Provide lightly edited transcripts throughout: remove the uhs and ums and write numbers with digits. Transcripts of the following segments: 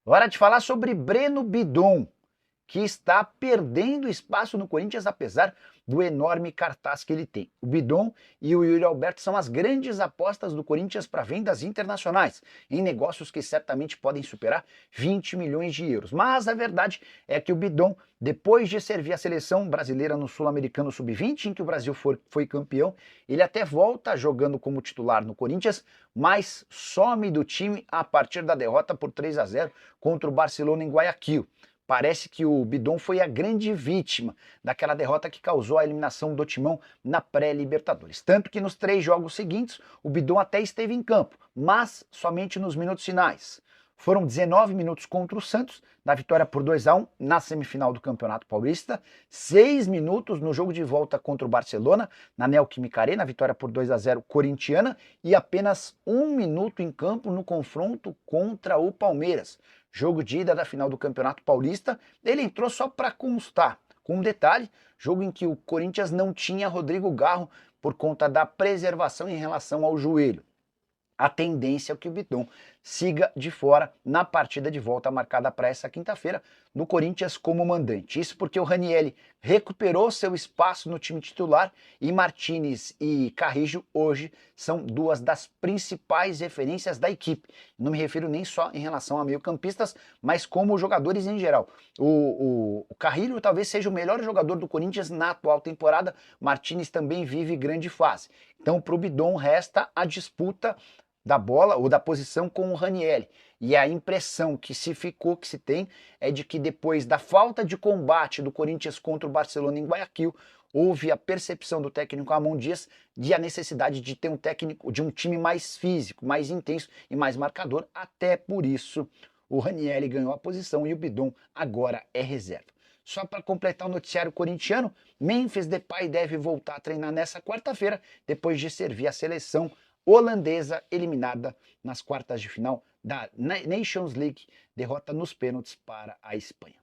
Hora de falar sobre Breno Bidon, que está perdendo espaço no Corinthians apesar do enorme cartaz que ele tem. O Bidon e o Yuri Alberto são as grandes apostas do Corinthians para vendas internacionais, em negócios que certamente podem superar 20 milhões de euros. Mas a verdade é que o Bidon, depois de servir a seleção brasileira no Sul-Americano Sub-20, em que o Brasil foi campeão, ele até volta jogando como titular no Corinthians, mas some do time a partir da derrota por 3-0 contra o Barcelona em Guayaquil. Parece que o Bidon foi a grande vítima daquela derrota que causou a eliminação do Timão na pré-Libertadores. Tanto que nos 3 jogos seguintes, o Bidon até esteve em campo, mas somente nos minutos finais. Foram 19 minutos contra o Santos, na vitória por 2-1 na semifinal do Campeonato Paulista, 6 minutos no jogo de volta contra o Barcelona, na Neoquímica Arena, vitória por 2-0 corintiana, e apenas 1 minuto em campo no confronto contra o Palmeiras. Jogo de ida da final do Campeonato Paulista, ele entrou só para constar. Com um detalhe, jogo em que o Corinthians não tinha Rodrigo Garro por conta da preservação em relação ao joelho. A tendência é que o Bidon siga de fora na partida de volta marcada para essa quinta-feira no Corinthians como mandante. Isso porque o Ranieri recuperou seu espaço no time titular e Martinez e Carrillo hoje são 2 das principais referências da equipe. Não me refiro nem só em relação a meio-campistas, mas como jogadores em geral. O Carrillo talvez seja o melhor jogador do Corinthians na atual temporada. Martinez também vive grande fase. Então para o Bidon resta a disputa da bola ou da posição com o Ranieri. E a impressão que se tem é de que depois da falta de combate do Corinthians contra o Barcelona em Guayaquil, houve a percepção do técnico Ramon Dias de a necessidade de ter um time mais físico, mais intenso e mais marcador. Até por isso o Ranieri ganhou a posição e o Bidon agora é reserva. Só para completar o noticiário corintiano, Memphis Depay deve voltar a treinar nessa quarta-feira, depois de servir a seleção holandesa eliminada nas quartas de final da Nations League, derrota nos pênaltis para a Espanha.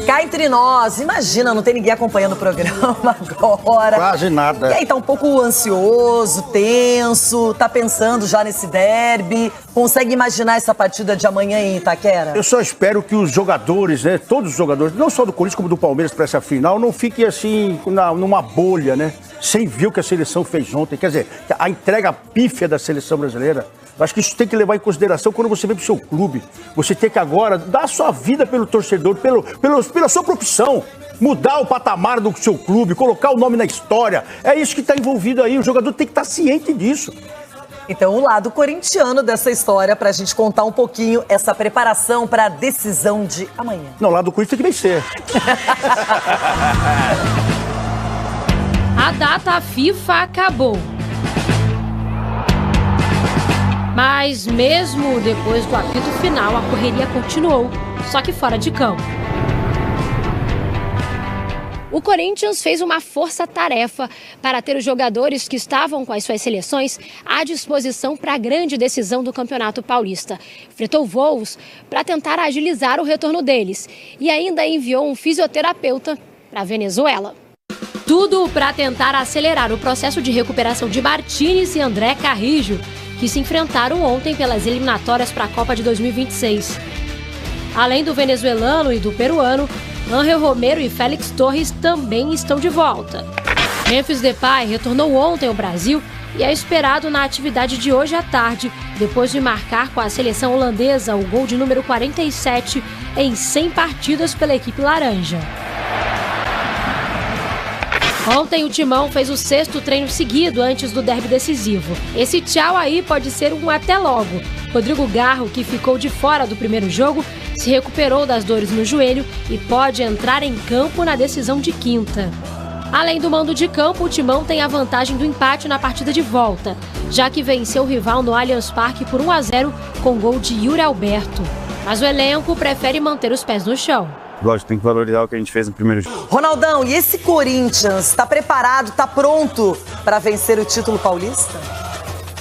Cá entre nós, imagina, não tem ninguém acompanhando o programa agora. Quase nada. E aí, tá um pouco ansioso, tenso, tá pensando já nesse derby, consegue imaginar essa partida de amanhã em Itaquera? Eu só espero que os jogadores, né, todos os jogadores, não só do Corinthians como do Palmeiras para essa final, não fiquem assim, numa bolha, né, sem ver o que a seleção fez ontem. Quer dizer, a entrega pífia da seleção brasileira. Eu acho que isso tem que levar em consideração quando você vem pro seu clube. Você tem que agora dar a sua vida pelo torcedor, pela sua profissão. Mudar o patamar do seu clube, colocar o nome na história. É isso que está envolvido aí. O jogador tem que estar ciente disso. Então, o lado corintiano dessa história, pra gente contar um pouquinho essa preparação para a decisão de amanhã. Não, o lado do Corinthians tem que vencer. A data FIFA acabou. Mas mesmo depois do apito final, a correria continuou, só que fora de campo. O Corinthians fez uma força-tarefa para ter os jogadores que estavam com as suas seleções à disposição para a grande decisão do Campeonato Paulista. Fretou voos para tentar agilizar o retorno deles e ainda enviou um fisioterapeuta para a Venezuela. Tudo para tentar acelerar o processo de recuperação de Martinez e André Carrillo, que se enfrentaram ontem pelas eliminatórias para a Copa de 2026. Além do venezuelano e do peruano, Ángel Romero e Félix Torres também estão de volta. Memphis Depay retornou ontem ao Brasil e é esperado na atividade de hoje à tarde, depois de marcar com a seleção holandesa o gol de número 47 em 100 partidas pela equipe laranja. Ontem o Timão fez o 6º treino seguido antes do derby decisivo. Esse tchau aí pode ser um até logo. Rodrigo Garro, que ficou de fora do primeiro jogo, se recuperou das dores no joelho e pode entrar em campo na decisão de quinta. Além do mando de campo, o Timão tem a vantagem do empate na partida de volta, já que venceu o rival no Allianz Parque por 1-0 com gol de Yuri Alberto. Mas o elenco prefere manter os pés no chão. Lógico, tem que valorizar o que a gente fez no primeiro jogo. Ronaldão, e esse Corinthians está preparado, está pronto para vencer o título paulista?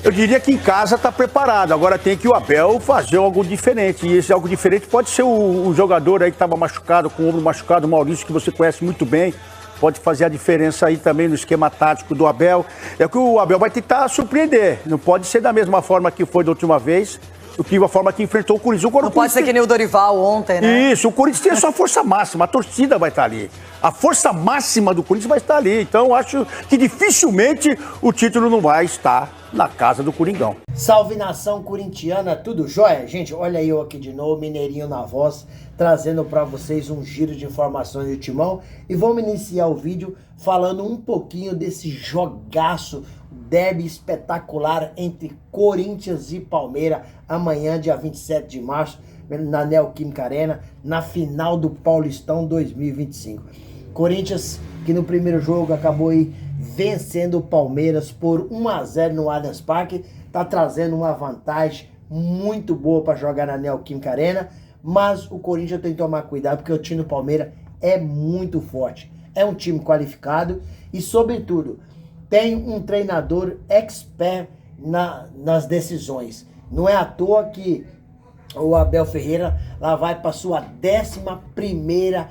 Eu diria que em casa está preparado. Agora tem que o Abel fazer algo diferente. E esse algo diferente pode ser o jogador aí que estava machucado, com o ombro machucado, o Maurício, que você conhece muito bem. Pode fazer a diferença aí também no esquema tático do Abel. É que o Abel vai tentar surpreender. Não pode ser da mesma forma que foi da última vez. a forma que enfrentou o Corinthians. Não pode ser que nem o Dorival ontem, né? Isso, o Corinthians tem a sua força máxima, a torcida vai estar ali. A força máxima do Corinthians vai estar ali. Então, acho que dificilmente o título não vai estar na casa do Coringão. Salve nação corintiana, tudo jóia? Gente, olha eu aqui de novo, Mineirinho na voz, trazendo para vocês um giro de informações do Timão. E vamos iniciar o vídeo falando um pouquinho desse jogaço, derby espetacular entre Corinthians e Palmeiras, amanhã, dia 27 de março, na Neoquímica Arena, na final do Paulistão 2025. Corinthians, que no primeiro jogo acabou aí vencendo o Palmeiras por 1-0 no Allianz Parque, tá trazendo uma vantagem muito boa para jogar na Neoquímica Arena, mas o Corinthians tem que tomar cuidado porque o time do Palmeiras é muito forte. É um time qualificado e, sobretudo, tem um treinador expert nas decisões. Não é à toa que o Abel Ferreira lá vai para sua 11ª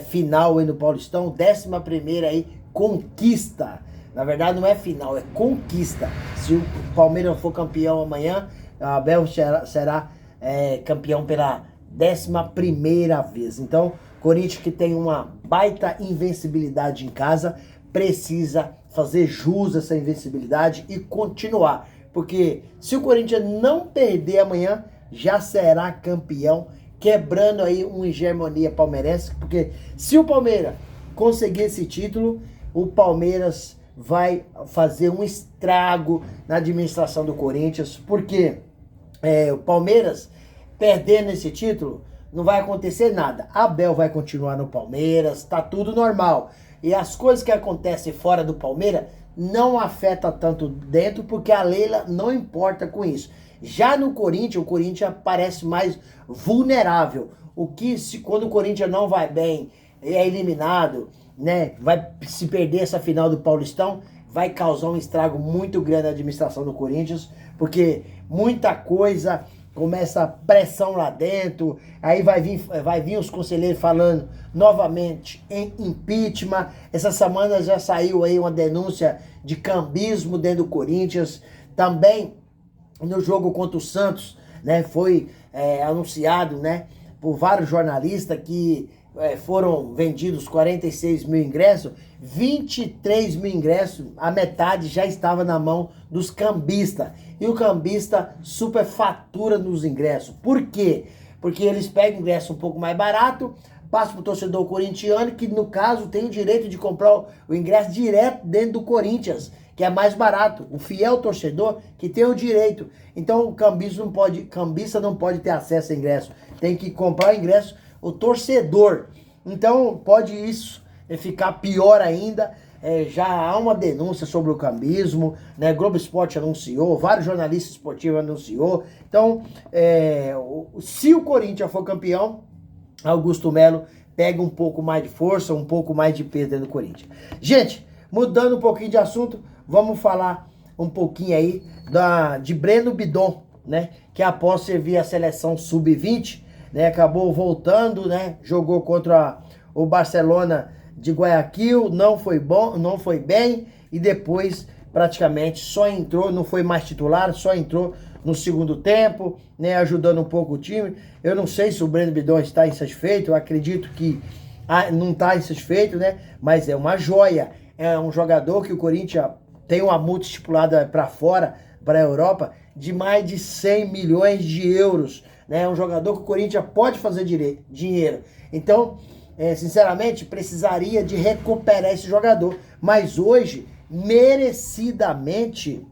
final aí no Paulistão, 11ª aí conquista. Na verdade não é final, é conquista. Se o Palmeiras for campeão amanhã, o Abel será campeão pela 11ª vez. Então, Corinthians, que tem uma baita invencibilidade em casa, precisa fazer jus a essa invencibilidade e continuar. Porque se o Corinthians não perder amanhã, já será campeão, quebrando aí uma hegemonia palmeirense. Porque se o Palmeiras conseguir esse título, o Palmeiras vai fazer um estrago na administração do Corinthians. Porque o Palmeiras perdendo esse título, não vai acontecer nada. Abel vai continuar no Palmeiras, tá tudo normal. E as coisas que acontecem fora do Palmeiras não afetam tanto dentro, porque a Leila não importa com isso. Já no Corinthians, o Corinthians parece mais vulnerável. Quando o Corinthians não vai bem, é eliminado, né? Vai se perder essa final do Paulistão, vai causar um estrago muito grande na administração do Corinthians, porque muita coisa começa a pressão lá dentro, aí vai vir os conselheiros falando novamente em impeachment. Essa semana já saiu aí uma denúncia de cambismo dentro do Corinthians. Também no jogo contra o Santos, né, foi anunciado, né, por vários jornalistas que foram vendidos 46 mil ingressos, 23 mil ingressos, a metade já estava na mão dos cambistas. E o cambista superfatura nos ingressos. Por quê? Porque eles pegam o ingresso um pouco mais barato, passam para o torcedor corintiano, que no caso tem o direito de comprar o ingresso direto dentro do Corinthians, que é mais barato. O fiel torcedor que tem o direito. Então o cambista não pode ter acesso ao ingresso. Tem que comprar o ingresso o torcedor. Então pode isso ficar pior ainda. Já há uma denúncia sobre o cambismo, né? Globo Esporte anunciou, vários jornalistas esportivos anunciou. Então, se o Corinthians for campeão, Augusto Melo pega um pouco mais de força, um pouco mais de peso dentro do Corinthians. Gente, mudando um pouquinho de assunto, vamos falar um pouquinho aí de Breno Bidon, né? Que após servir a seleção sub-20, né? Acabou voltando, né? Jogou contra o Barcelona de Guayaquil, não foi bem, e depois praticamente só entrou, não foi mais titular, só entrou no segundo tempo, né, ajudando um pouco o time. Eu não sei se o Breno Bidon está insatisfeito, eu acredito que não está insatisfeito, né, mas é uma joia, é um jogador que o Corinthians tem uma multa estipulada para fora, para a Europa, de mais de 100 milhões de euros, né, é um jogador que o Corinthians pode fazer dinheiro. Então, sinceramente, precisaria de recuperar esse jogador. Mas hoje, merecidamente,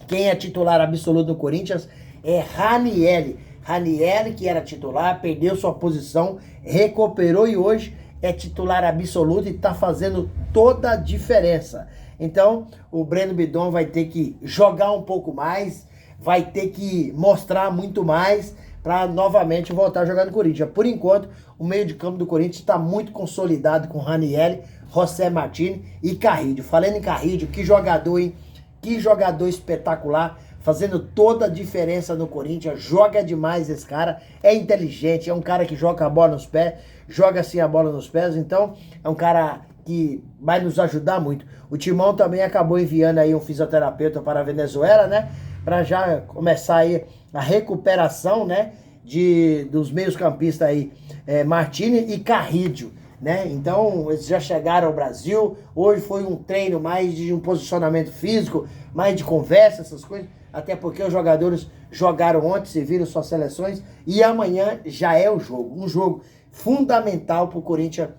quem é titular absoluto do Corinthians é Ranieri. Ranieri, que era titular, perdeu sua posição, recuperou e hoje é titular absoluto e está fazendo toda a diferença. Então, o Breno Bidon vai ter que jogar um pouco mais, vai ter que mostrar muito mais para novamente voltar a jogar no Corinthians. Por enquanto, o meio de campo do Corinthians está muito consolidado com Ranieri, José Martins e Carrillo. Falando em Carrillo, que jogador, hein? Que jogador espetacular, fazendo toda a diferença no Corinthians. Joga demais esse cara, é inteligente, é um cara que joga a bola nos pés, joga assim a bola nos pés, então é um cara que vai nos ajudar muito. O Timão também acabou enviando aí um fisioterapeuta para a Venezuela, né? Para já começar aí a recuperação, né, dos meios-campistas aí, Martini e Carrídio, né? Então, eles já chegaram ao Brasil. Hoje foi um treino mais de um posicionamento físico, mais de conversa, essas coisas. Até porque os jogadores jogaram ontem, se viram suas seleções. E amanhã já é o jogo. Um jogo fundamental para o Corinthians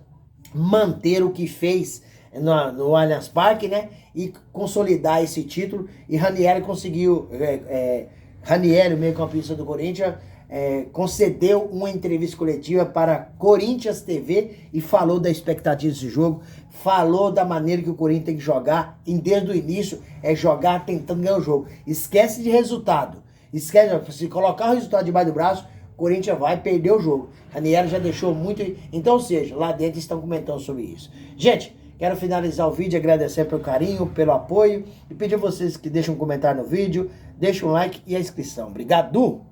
manter o que fez no Allianz Parque, né? E consolidar esse título. E Ranieri conseguiu... Ranieri, o meio-campista do Corinthians, concedeu uma entrevista coletiva para Corinthians TV e falou da expectativa desse jogo, falou da maneira que o Corinthians tem que jogar, e desde o início jogar tentando ganhar o jogo. Esquece de resultado, se colocar o resultado debaixo do braço, o Corinthians vai perder o jogo. Ranieri já deixou muito, então, ou seja, lá dentro estão comentando sobre isso. Gente, quero finalizar o vídeo agradecendo pelo carinho, pelo apoio e pedir a vocês que deixem um comentário no vídeo, deixem um like e a inscrição. Obrigado!